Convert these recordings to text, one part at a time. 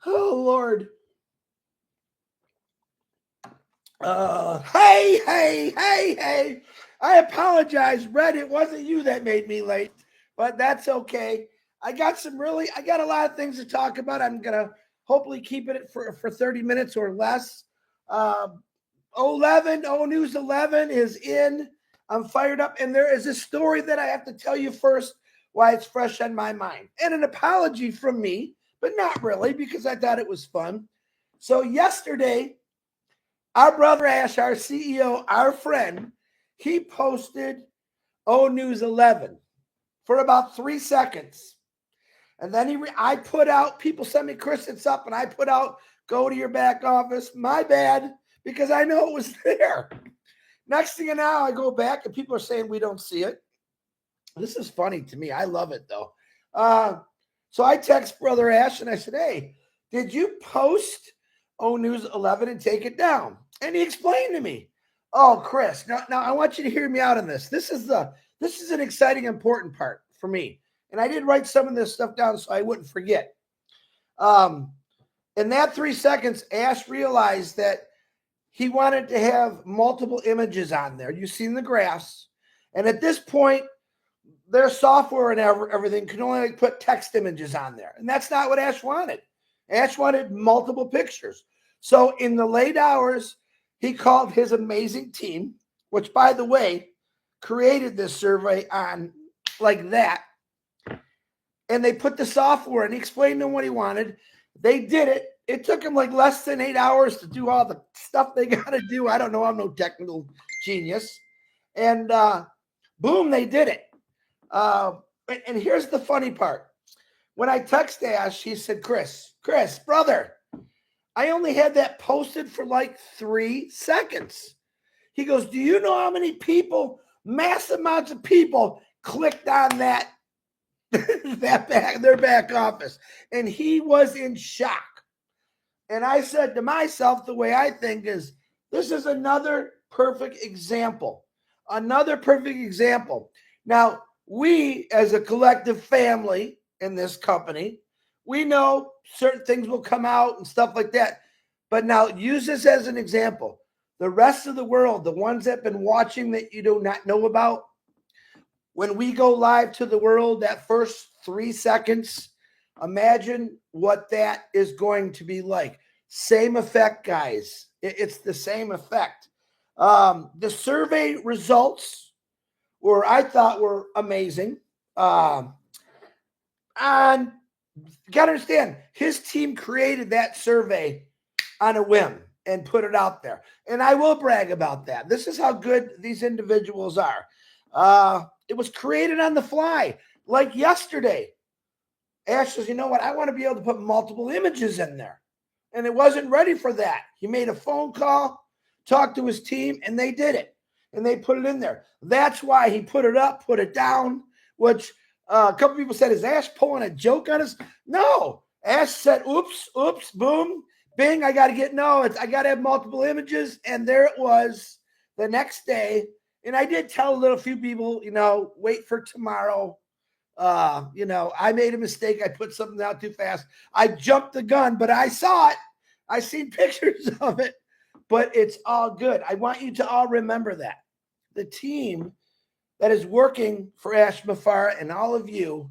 Oh, Lord. Hey. I apologize, Red. It wasn't you that made me late, but that's okay. I got a lot of things to talk about. I'm going to hopefully keep it for 30 minutes or less. Uh, 11, O News 11 is in. I'm fired up. And there is a story that I have to tell you first why it's fresh on my mind. And an apology from me, but not really because I thought it was fun. So yesterday, our brother Ash, our CEO, our friend, he posted O News 11 for about 3 seconds. And then I put out, people sent me, Chris, it's up, and I put out, go to your back office. My bad, because I know it was there. Next thing you know, I go back and people are saying we don't see it. This is funny to me. I love it, though. So I text Brother Ash and I said, hey, did you post O News 11 and take it down? And he explained to me, oh, Chris, now I want you to hear me out on this. This is an exciting, important part for me. And I did write some of this stuff down so I wouldn't forget. In that 3 seconds, Ash realized that he wanted to have multiple images on there. You've seen the graphs. And at this point, their software and everything can only put text images on there. And that's not what Ash wanted. Ash wanted multiple pictures. So in the late hours, he called his amazing team, which, by the way, created this survey on like that. And they put the software and he explained to them what he wanted. They did it. It took them like less than 8 hours to do all the stuff they got to do. I don't know. I'm no technical genius. And boom, they did it. And here's the funny part. When I text Ash, he said, Chris, brother, I only had that posted for like 3 seconds. He goes, do you know how many people, mass amounts of people clicked on that, their back office? And he was in shock. And I said to myself, the way I think is, this is another perfect example. Now, we as a collective family in this company, we know certain things will come out and stuff like that. But now use this as an example. The rest of the world, the ones that have been watching that you do not know about, when we go live to the world, that first 3 seconds, imagine what that is going to be like. Same effect, guys. It's the same effect. The survey results I thought were amazing. And you got to understand, his team created that survey on a whim and put it out there. And I will brag about that. This is how good these individuals are. It was created on the fly. Like yesterday, Ash says, you know what? I want to be able to put multiple images in there. And it wasn't ready for that. He made a phone call, talked to his team, and they did it. And they put it in there. That's why he put it up, put it down, which a couple people said, is Ash pulling a joke on us? No. Ash said, oops, boom, bing, I got to have multiple images. And there it was the next day. And I did tell a few people, wait for tomorrow. I made a mistake. I put something out too fast. I jumped the gun, but I saw it. I seen pictures of it, but it's all good. I want you to all remember that. The team that is working for Ash Mafara and all of you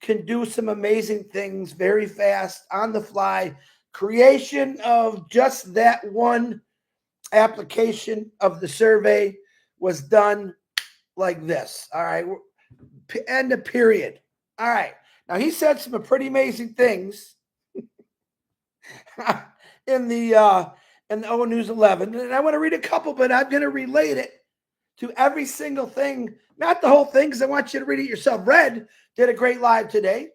can do some amazing things very fast, on the fly. Creation of just that one application of the survey was done like this. All right. End of period. All right. Now, he said some pretty amazing things in the O News 11. And I want to read a couple, but I'm going to relate it to every single thing. Not the whole thing, because I want you to read it yourself. Red did a great live today.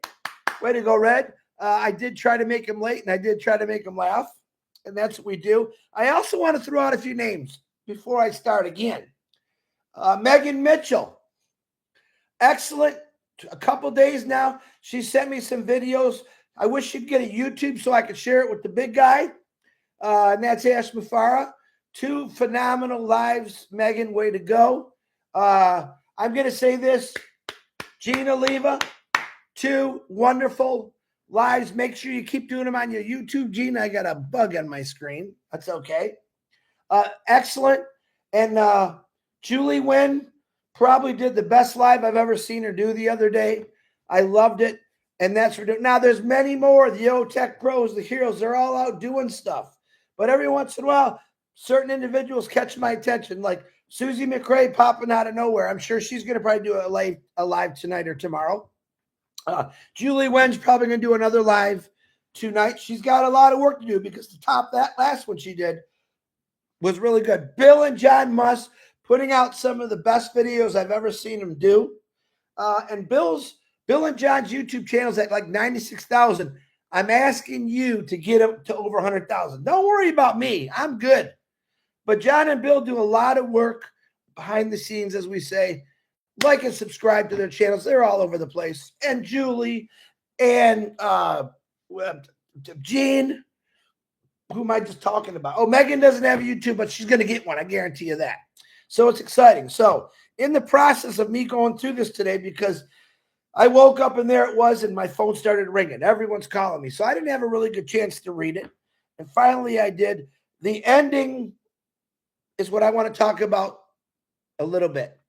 Way to go, Red. I did try to make him late, and I did try to make him laugh. And that's what we do. I also want to throw out a few names before I start again. Megan Mitchell. Excellent. A couple days now. She sent me some videos. I wish she'd get a YouTube so I could share it with the big guy. And that's Ash Mafara. 2 phenomenal lives. Megan, way to go. I'm going to say this. Gina Leva, 2 wonderful lives. Make sure you keep doing them on your YouTube. Gene, I got a bug on my screen. That's okay. Excellent. And Julie Wynn probably did the best live I've ever seen her do the other day. I loved it. And that's for now. There's many more. The O-Tech pros, the heroes, they're all out doing stuff. But every once in a while, certain individuals catch my attention, like Susie McRae popping out of nowhere. I'm sure she's going to probably do a live tonight or tomorrow. Julie Wynn's probably going to do another live tonight. She's got a lot of work to do because to top that last one she did was really good. Bill and John Musk putting out some of the best videos I've ever seen them do. And Bill and John's YouTube channel's at like 96,000. I'm asking you to get them to over 100,000. Don't worry about me. I'm good. But John and Bill do a lot of work behind the scenes, as we say. Like and subscribe to their channels. They're all over the place. And Julie and Jean, who am I just talking about? Oh, Megan doesn't have a YouTube, but she's going to get one. I guarantee you that. So it's exciting. So in the process of me going through this today, because I woke up and there it was, and my phone started ringing. Everyone's calling me. So I didn't have a really good chance to read it. And finally I did. The ending is what I want to talk about a little bit.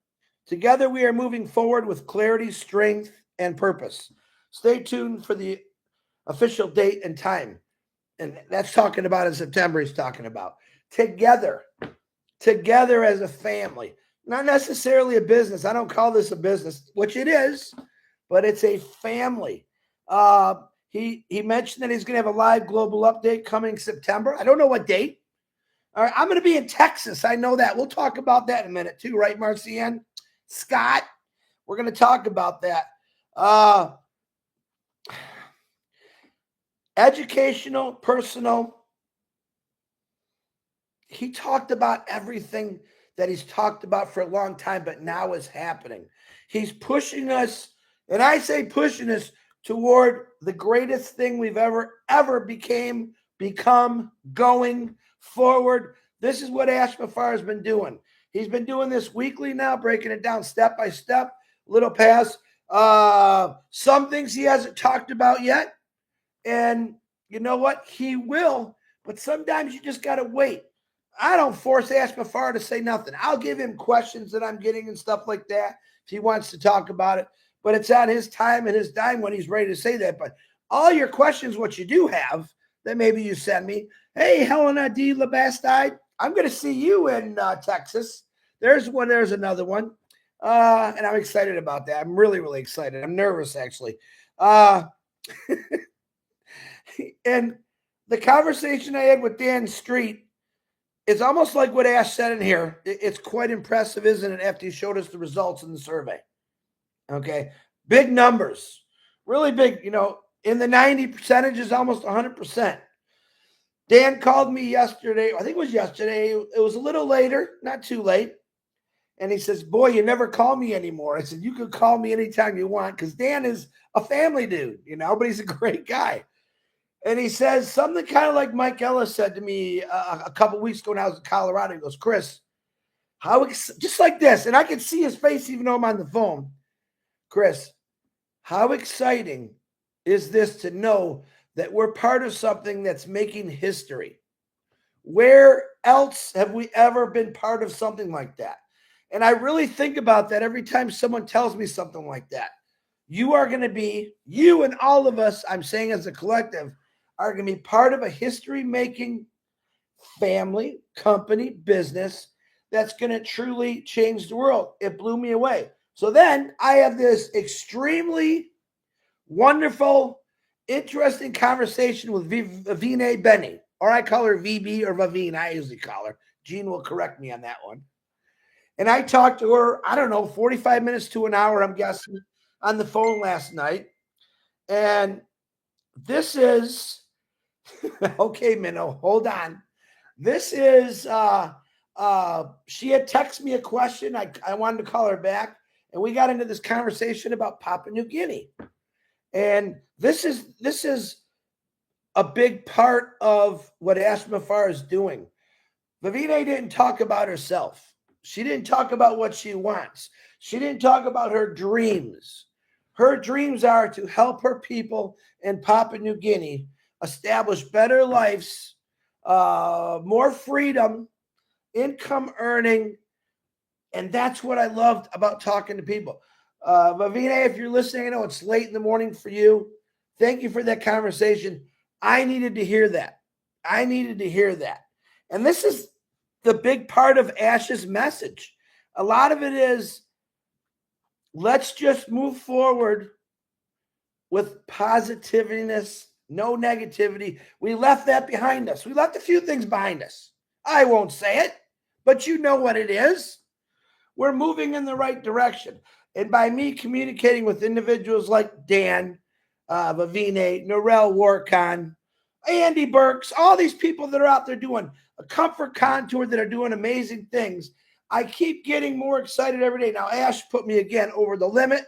Together we are moving forward with clarity, strength, and purpose. Stay tuned for the official date and time. And that's talking about in September, he's talking about. Together as a family. Not necessarily a business. I don't call this a business, which it is, but it's a family. He mentioned that he's going to have a live global update coming September. I don't know what date. All right, I'm going to be in Texas. I know that. We'll talk about that in a minute too, right, Marcianne? Scott, we're going to talk about that. Educational, personal. He talked about everything that he's talked about for a long time, but now is happening. He's pushing us, and I say pushing us toward the greatest thing we've ever become going forward. This is what Ash Mafar has been doing. He's been doing this weekly now, breaking it down step by step, little pass. Some things he hasn't talked about yet. And you know what? He will, but sometimes you just got to wait. I don't force Ash Mafar to say nothing. I'll give him questions that I'm getting and stuff like that if he wants to talk about it. But it's on his time and his dime when he's ready to say that. But all your questions, what you do have, that maybe you send me. Hey, Helena D. Labastide, I'm going to see you in Texas. There's one. There's another one. And I'm excited about that. I'm really, really excited. I'm nervous, actually. And the conversation I had with Dan Street, it's almost like what Ash said in here. It's quite impressive, isn't it, after he showed us the results in the survey? Okay. Big numbers. Really big, in the 90 percentages, almost 100%. Dan called me yesterday. I think it was yesterday. It was a little later, not too late. And he says, boy, you never call me anymore. I said, you can call me anytime you want because Dan is a family dude, but he's a great guy. And he says something kind of like Mike Ellis said to me a couple weeks ago when I was in Colorado. He goes, Chris, just like this. And I can see his face even though I'm on the phone. Chris, how exciting is this to know that we're part of something that's making history? Where else have we ever been part of something like that? And I really think about that every time someone tells me something like that. You are going to be, you and all of us, I'm saying as a collective, are going to be part of a history-making family, company, business that's going to truly change the world. It blew me away. So then I have this extremely wonderful, interesting conversation with Vivine Benny, or I call her VB or Vavine. I usually call her. Gene will correct me on that one. And I talked to her, I don't know, 45 minutes to an hour, I'm guessing, on the phone last night. And this is, okay, Minnow, hold on. This is, she had texted me a question. I wanted to call her back. And we got into this conversation about Papua New Guinea. And this is a big part of what Ash Mafar is doing. Vivine didn't talk about herself. She didn't talk about what she wants. She didn't talk about her dreams. Her dreams are to help her people in Papua New Guinea establish better lives, more freedom, income earning. And that's what I loved about talking to people. Mavine, if you're listening, I know it's late in the morning for you. Thank you for that conversation. I needed to hear that. I needed to hear that. And this is the big part of Ash's message. A lot of it is, let's just move forward with positiveness, no negativity. We left that behind us. We left a few things behind us. I won't say it, but you know what it is. We're moving in the right direction. And by me communicating with individuals like Dan, Vavine, Norel Warcon, Andy Burks, all these people that are out there doing a comfort contour, that are doing amazing things, I keep getting more excited every day. Now, Ash put me again over the limit.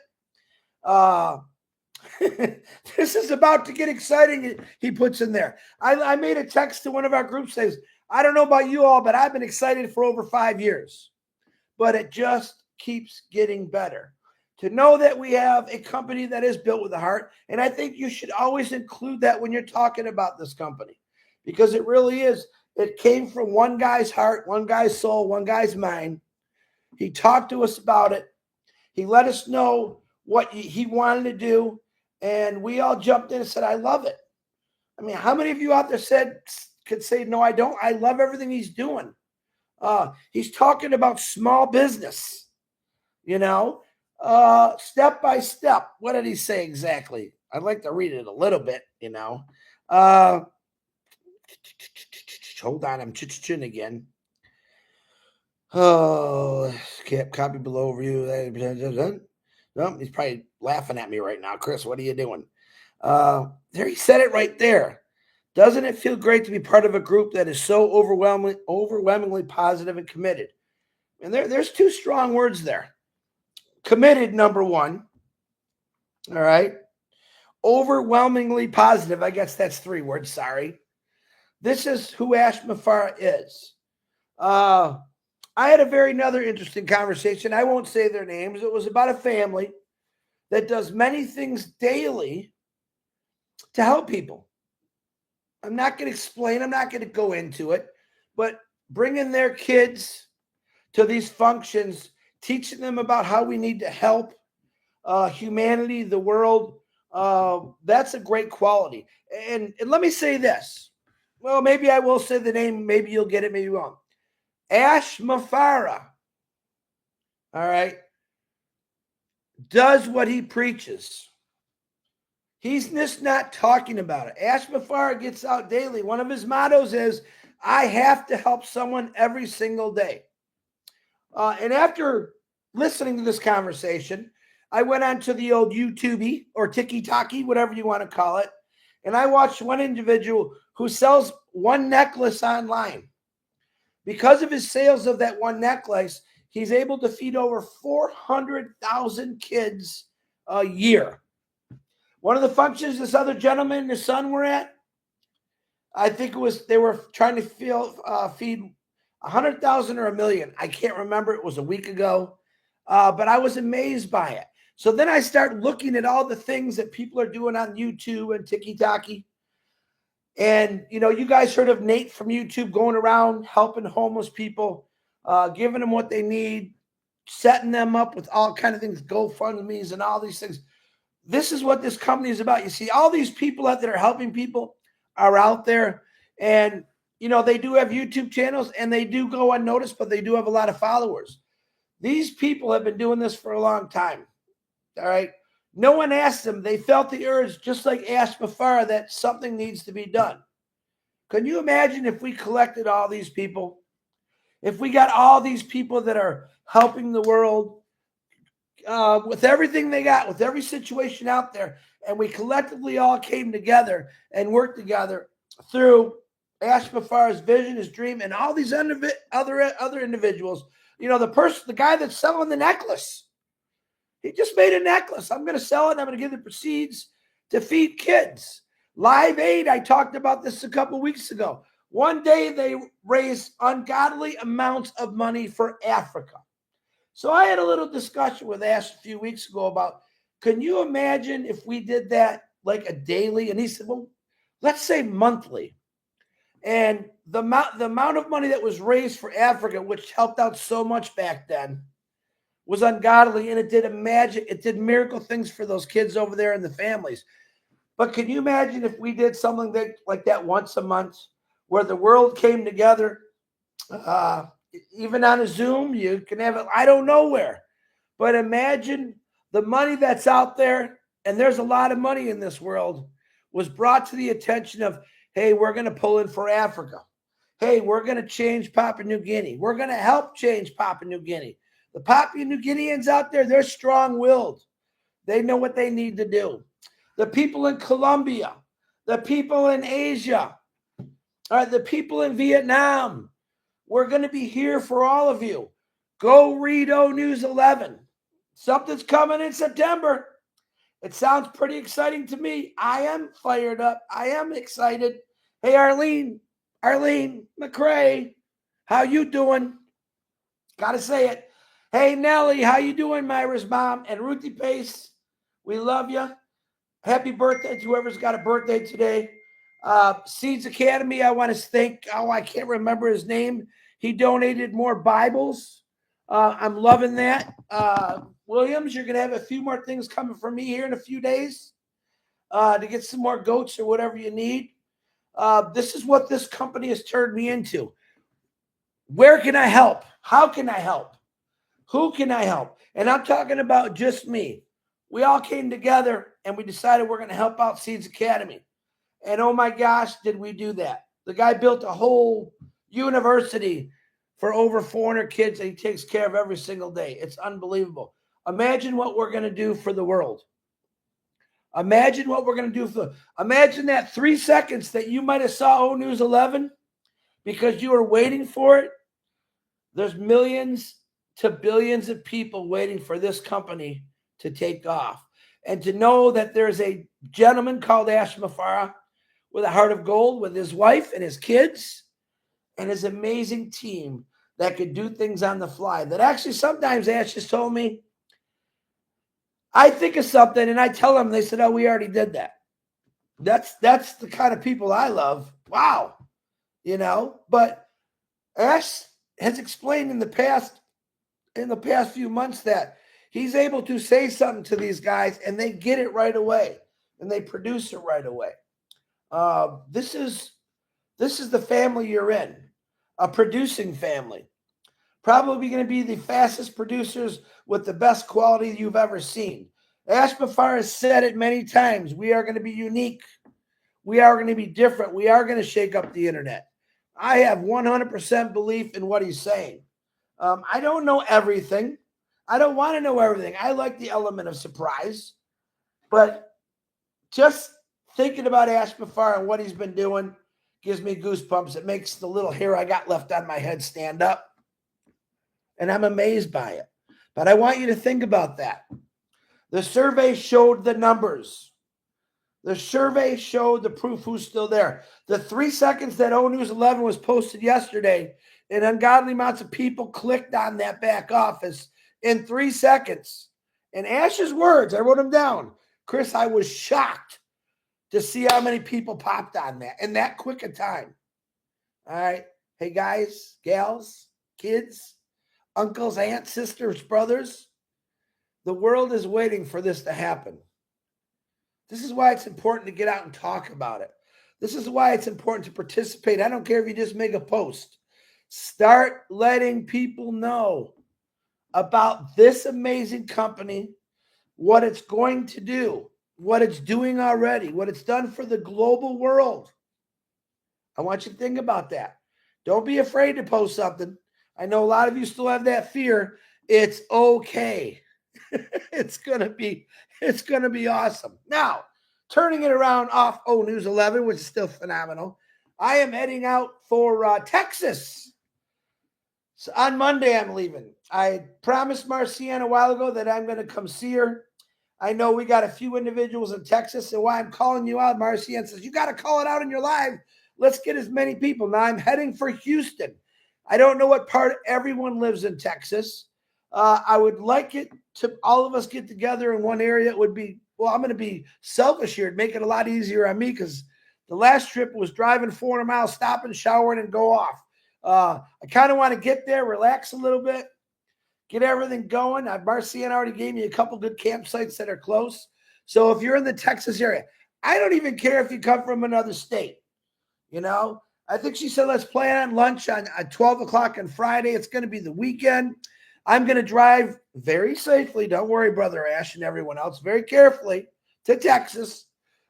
This is about to get exciting, he puts in there. I made a text to one of our groups, says, I don't know about you all, but I've been excited for over 5 years. But it just keeps getting better. To know that we have a company that is built with a heart, and I think you should always include that when you're talking about this company, because it really is. It came from one guy's heart, one guy's soul, one guy's mind. He talked to us about it. He let us know what he wanted to do, and we all jumped in and said, I love it. I mean, how many of you out there could say, no, I don't? I love everything he's doing. He's talking about small business, step by step. What did he say exactly? I'd like to read it a little bit, Hold on, I'm chin again. Oh, copy below review. No, he's probably laughing at me right now. Chris, what are you doing? There, he said it right there. Doesn't it feel great to be part of a group that is so overwhelmingly positive and committed? And there's two strong words there. Committed, number one. All right. Overwhelmingly positive. I guess that's 3 words. Sorry. This is who Ash Mafara is. I had another interesting conversation. I won't say their names. It was about a family that does many things daily to help people. I'm not going to explain. I'm not going to go into it, but bringing their kids to these functions, teaching them about how we need to help humanity, the world, that's a great quality. And let me say this. Well, maybe I will say the name. Maybe you'll get it. Maybe you won't. Ash Mafara, all right, does what he preaches. He's just not talking about it. Ash Mafara gets out daily. One of his mottos is, I have to help someone every single day. And after listening to this conversation, I went on to the old YouTube or Tiki-Taki, whatever you want to call it, and I watched one individual who sells one necklace online. Because of his sales of that one necklace, he's able to feed over 400,000 kids a year. One of the functions this other gentleman and his son were at, I think it was, they were trying to feed 100,000 or 1 million. I can't remember. It was a week ago, but I was amazed by it. So then I start looking at all the things that people are doing on YouTube and Tiki-Taki. And, you guys heard of Nate from YouTube going around helping homeless people, giving them what they need, setting them up with all kind of things, GoFundMe's and all these things. This is what this company is about. You see, all these people out there are helping people are out there. And, they do have YouTube channels and they do go unnoticed, but they do have a lot of followers. These people have been doing this for a long time. All right. No one asked them. They felt the urge, just like Ash Mafara, that something needs to be done. Can you imagine if we collected all these people? If we got all these people that are helping the world with everything they got, with every situation out there, and we collectively all came together and worked together through Ash Mafara's vision, his dream, and all these other individuals. The guy that's selling the necklace. He just made a necklace. I'm going to sell it. And I'm going to give the proceeds to feed kids. Live Aid, I talked about this a couple weeks ago. One day they raised ungodly amounts of money for Africa. So I had a little discussion with Ash a few weeks ago about Can you imagine if we did that like a daily? And he said, well, let's say monthly. And the amount of money that was raised for Africa, which helped out so much back then, was ungodly, and it did miracle things for those kids over there and the families. But can you imagine if we did something like that once a month, where the world came together, even on a Zoom? You can have it, I don't know where, but imagine the money that's out there, and there's a lot of money in this world, was brought to the attention of, hey, we're going to pull in for Africa. Hey, we're going to change Papua New Guinea. We're going to help change Papua New Guinea. The Papua New Guineans out there, they're strong-willed. They know what they need to do. The people in Colombia, the people in Asia, the people in Vietnam, we're going to be here for all of you. Go read News 11. Something's coming in September. It sounds pretty exciting to me. I am fired up. I am excited. Hey, Arlene McCrae, how you doing? Got to say it. Hey, Nellie, how you doing, Myra's mom? And Ruthie Pace, we love you. Happy birthday to whoever's got a birthday today. Seeds Academy, I want to thank, I can't remember his name. He donated more Bibles. I'm loving that. Williams, you're going to have a few more things coming from me here in a few days to get some more goats or whatever you need. This is what this company has turned me into. Where can I help? How can I help? Who can I help? And I'm talking about just me. We all came together and we decided we're going to help out Seeds Academy. And oh my gosh, did we do that. The guy built a whole university for over 400 kids that he takes care of every single day. It's unbelievable. Imagine what we're going to do for the world. Imagine what we're going to do imagine that 3 seconds that you might have saw News 11 because you were waiting for it. There's millions to billions of people waiting for this company to take off. And to know that there's a gentleman called Ash Mafara with a heart of gold, with his wife and his kids and his amazing team that could do things on the fly. That actually sometimes Ash just told me, I think of something and I tell them, they said, oh, we already did that. That's the kind of people I love. Wow. But Ash has explained in the past few months that he's able to say something to these guys and they get it right away and they produce it right away. This is the family you're in, a producing family. Probably going to be the fastest producers with the best quality you've ever seen. Ash Mafar has said it many times. We are going to be unique. We are going to be different. We are going to shake up the internet. I have 100% belief in what he's saying. I don't know everything. I don't want to know everything. I like the element of surprise. But just thinking about Ash Mafar and what he's been doing gives me goosebumps. It makes the little hair I got left on my head stand up. And I'm amazed by it. But I want you to think about that. The survey showed the numbers. The survey showed the proof who's still there. The 3 seconds that News 11 was posted yesterday, and ungodly amounts of people clicked on that back office in 3 seconds. And Ash's words, I wrote them down. Chris, I was shocked to see how many people popped on that in that quick a time. All right. Hey, guys, gals, kids, uncles, aunts, sisters, brothers. The world is waiting for this to happen. This is why it's important to get out and talk about it. This is why it's important to participate. I don't care if you just make a post. Start letting people know about this amazing company, what it's going to do, what it's doing already, what it's done for the global world. I want you to think about that. Don't be afraid to post something. I know a lot of you still have that fear. It's okay. It's gonna be awesome. Now, turning it around off News 11, which is still phenomenal. I am heading out for Texas. So on Monday, I'm leaving. I promised Marcianne a while ago that I'm going to come see her. I know we got a few individuals in Texas, and why I'm calling you out, Marcianne says, you got to call it out in your live. Let's get as many people. Now I'm heading for Houston. I don't know what part everyone lives in Texas. I would like it to all of us get together in one area. It would be, well, I'm going to be selfish here and make it a lot easier on me because the last trip was driving 400 miles, stopping, showering, and go off. I kind of want to get there, relax a little bit, get everything going. Marcianne already gave me a couple good campsites that are close. So if you're in the Texas area, I don't even care if you come from another state. You know, I think she said, let's plan on lunch at 12 o'clock on Friday. It's going to be the weekend. I'm going to drive very safely. Don't worry, Brother Ash and everyone else, very carefully to Texas.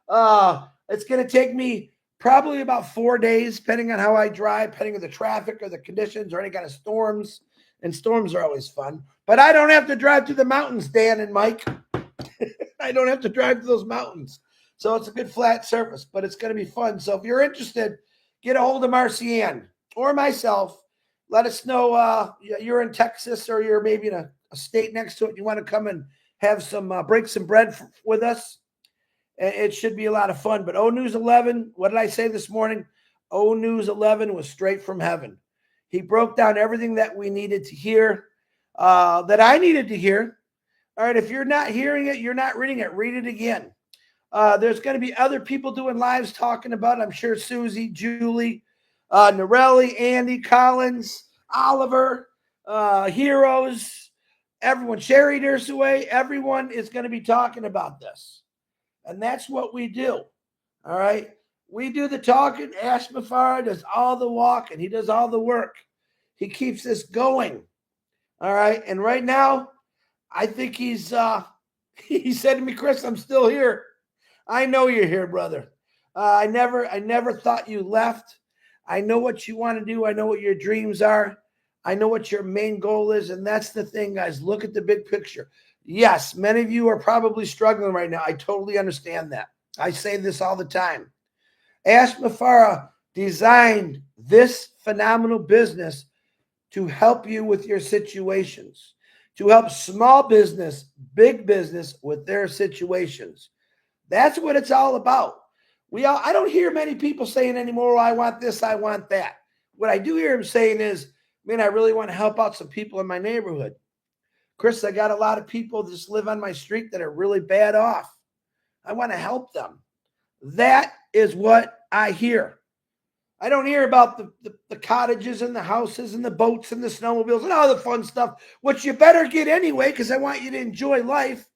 It's going to take me probably about 4 days, depending on how I drive, depending on the traffic or the conditions or any kind of storms. And storms are always fun. But I don't have to drive through the mountains, Dan and Mike. I don't have to drive through those mountains. So it's a good flat surface, but it's going to be fun. So if you're interested, get a hold of Marcianne or myself. Let us know you're in Texas or you're maybe in a state next to it. You want to come and have some break some bread with us. It should be a lot of fun. But O News 11, what did I say this morning? O News 11 was straight from heaven. He broke down everything that we needed to hear, that I needed to hear. All right, if you're not hearing it, you're not reading it, read it again. There's going to be other people doing lives talking about it. I'm sure Susie, Julie, Norelli, Andy, Collins, Oliver, Heroes, everyone, Sherry Dersaway, everyone is going to be talking about this. And that's what we do. All right. We do the talking. Ash Mafara does all the walking. He does all the work. He keeps this going. All right. And right now, I think he said to me, Chris, I'm still here. I know you're here, brother. I never thought you left. I know what you want to do. I know what your dreams are. I know what your main goal is. And that's the thing, guys. Look at the big picture. Yes, many of you are probably struggling right now. I totally understand that. I say this all the time. Ash Mafara designed this phenomenal business to help you with your situations, to help small business, big business with their situations. That's what it's all about. I don't hear many people saying anymore, well, I want this, I want that. What I do hear them saying is, man, I really want to help out some people in my neighborhood. Chris, I got a lot of people that just live on my street that are really bad off. I want to help them. That is what I hear. I don't hear about the cottages and the houses and the boats and the snowmobiles and all the fun stuff, which you better get anyway because I want you to enjoy life.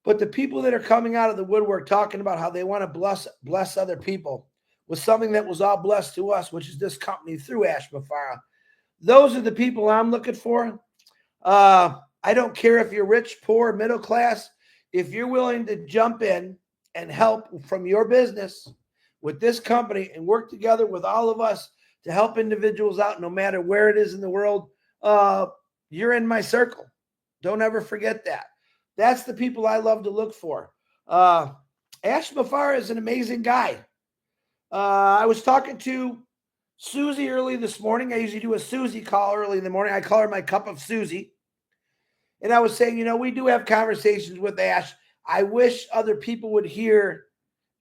But the people that are coming out of the woodwork talking about how they want to bless other people with something that was all blessed to us, which is this company through Ash Mafara, those are the people I'm looking for. I don't care if you're rich, poor, middle class. If you're willing to jump in and help from your business with this company and work together with all of us to help individuals out, no matter where it is in the world, you're in my circle. Don't ever forget that. That's the people I love to look for. Ash Mafara is an amazing guy. I was talking to Susie early this morning. I usually do a Susie call early in the morning. I call her my cup of Susie. And I was saying, we do have conversations with Ash. I wish other people would hear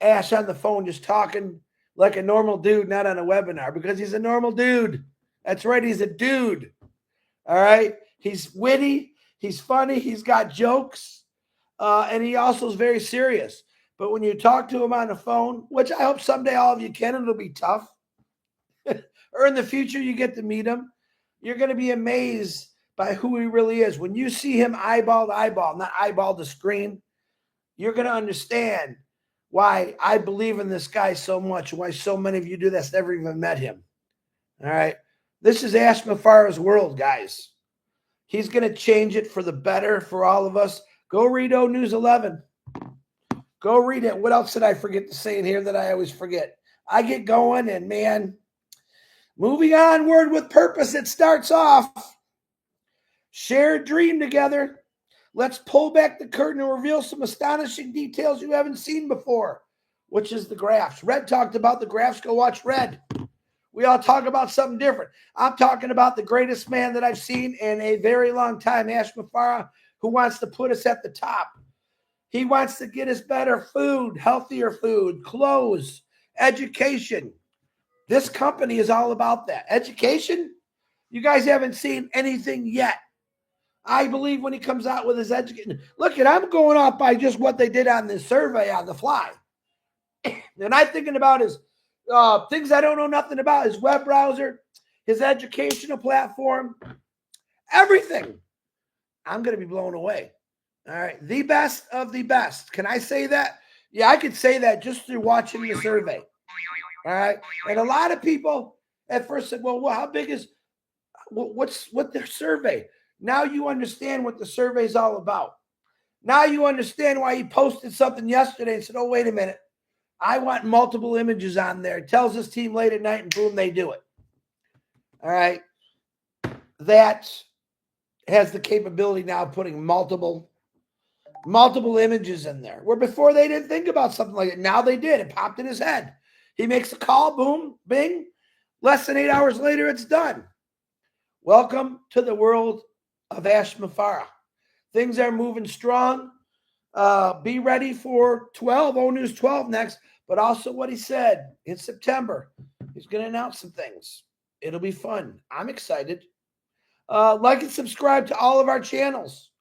Ash on the phone just talking like a normal dude, not on a webinar, because he's a normal dude. That's right. He's a dude. All right. He's witty. He's funny. He's got jokes. And he also is very serious. But when you talk to him on the phone, which I hope someday all of you can, it'll be tough. Or in the future, you get to meet him. You're going to be amazed by who he really is. When you see him eyeball to eyeball, not eyeball the screen, you're going to understand why I believe in this guy so much, why so many of you do this, never even met him. All right. This is Ash Mafara's world, guys. He's going to change it for the better for all of us. Go read O News 11. Go read it. What else did I forget to say in here that I always forget? I get going and, man, moving onward with purpose. It starts off. Share a dream together. Let's pull back the curtain and reveal some astonishing details you haven't seen before, which is the graphs. Red talked about the graphs. Go watch Red. We all talk about something different. I'm talking about the greatest man that I've seen in a very long time, Ash Mafara, who wants to put us at the top. He wants to get us better food, healthier food, clothes, education. This company is all about that. Education, you guys haven't seen anything yet. I believe when he comes out with his education. Look, I'm going off by just what they did on this survey on the fly. And I'm thinking about his things I don't know nothing about, his web browser, his educational platform, everything. I'm going to be blown away. All right. The best of the best. Can I say that? Yeah, I could say that just through watching the survey. All right. And a lot of people at first said, well, how big is what's their survey? Now you understand what the survey is all about. Now you understand why he posted something yesterday and said, oh, wait a minute. I want multiple images on there. Tells his team late at night and boom, they do it. All right. That has the capability now of putting multiple images in there. Where before they didn't think about something like that. Now they did. It popped in his head. He makes a call, boom, bing. Less than 8 hours later, it's done. Welcome to the world of Ash Mafara. Things are moving strong. Be ready for Onews 12 next, but also what he said in September. He's going to announce some things. It'll be fun. I'm excited. Like and subscribe to all of our channels.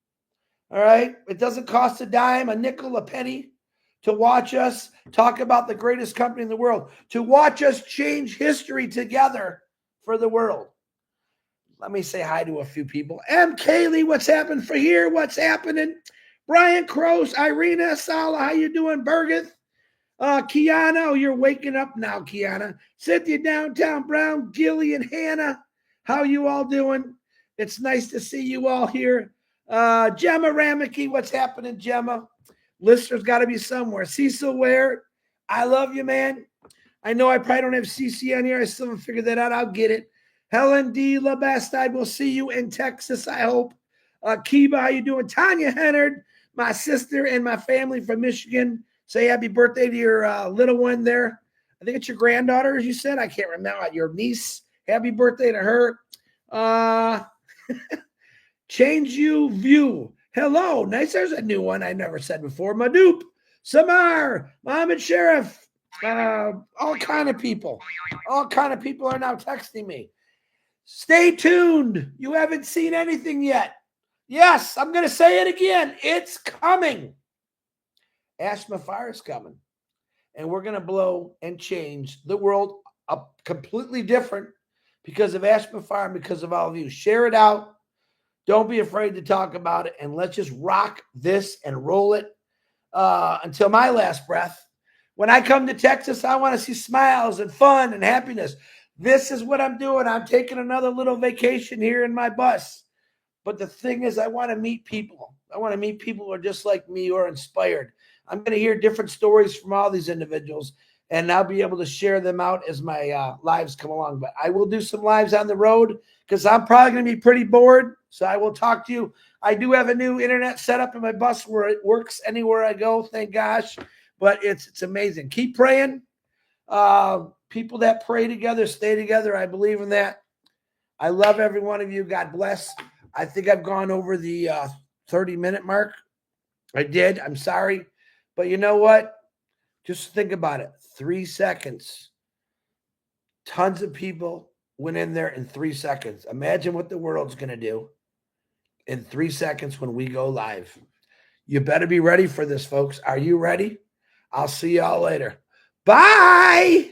All right. It doesn't cost a dime, a nickel, a penny to watch us talk about the greatest company in the world, to watch us change history together for the world. Let me say hi to a few people. M. Kaylee, what's happening for here? What's happening? Brian Cross, Irina, Sala, how you doing? Bergith, Kiana, oh, you're waking up now, Kiana. Cynthia Downtown Brown, Gilly, and Hannah, how you all doing? It's nice to see you all here. Gemma Ramicki, what's happening, Gemma? Listeners got to be somewhere. Cecil Ware, I love you, man. I know I probably don't have CC on here. I still haven't figured that out. I'll get it. Helen D. LaBeste, I will see you in Texas, I hope. Kiba, how you doing? Tanya Hennard, my sister and my family from Michigan. Say happy birthday to your little one there. I think it's your granddaughter, as you said. I can't remember. Your niece. Happy birthday to her. Change You View. Hello. Nice. There's a new one I never said before. Madoop. Samar. Mohammed Sheriff. All kind of people. All kind of people are now texting me. Stay tuned. You haven't seen anything yet. Yes, I'm going to say it again. It's coming. Ash Mafara is coming. And we're going to blow and change the world up completely different because of Ash Mafara and because of all of you. Share it out. Don't be afraid to talk about it. And let's just rock this and roll it until my last breath. When I come to Texas, I want to see smiles and fun and happiness. This is what I'm doing. I'm taking another little vacation here in my bus. But the thing is, I want to meet people. I want to meet people who are just like me or inspired. I'm going to hear different stories from all these individuals, and I'll be able to share them out as my lives come along. But I will do some lives on the road because I'm probably going to be pretty bored. So I will talk to you. I do have a new internet setup in my bus where it works anywhere I go, thank gosh. But it's amazing. Keep praying. People that pray together, stay together. I believe in that. I love every one of you. God bless. I think I've gone over the 30-minute mark. I did. I'm sorry. But you know what? Just think about it. 3 seconds. Tons of people went in there in 3 seconds. Imagine what the world's going to do in 3 seconds when we go live. You better be ready for this, folks. Are you ready? I'll see y'all later. Bye.